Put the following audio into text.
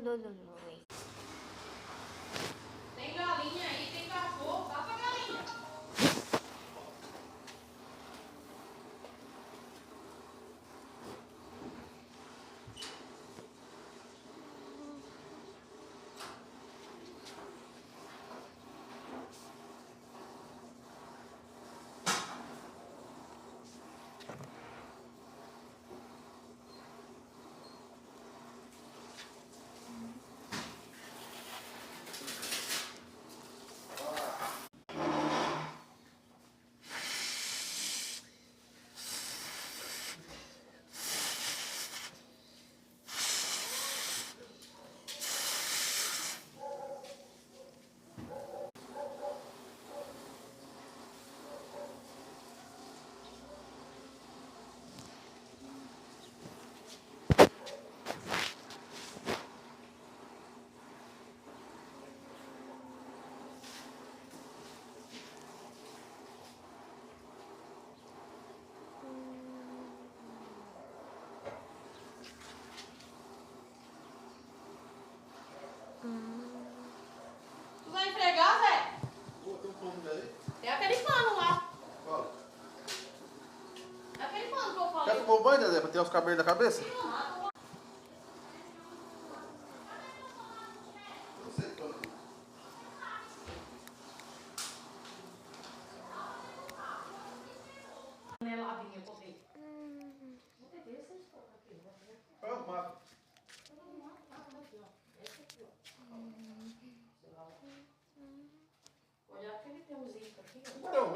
Tem galinha aí, tem cachorro, dá pra galinha. Tu vai entregar, Zé? Pô, tem um pano ali? Tem aquele pano lá. Qual? É aquele pano que eu Já falei. tomou banho, Dedé, pra tirar os cabelos da cabeça? Não sei, pano. Paneladinha, botei. Qual é o mato? Olha aquele teuzinho aqui, ó. Não,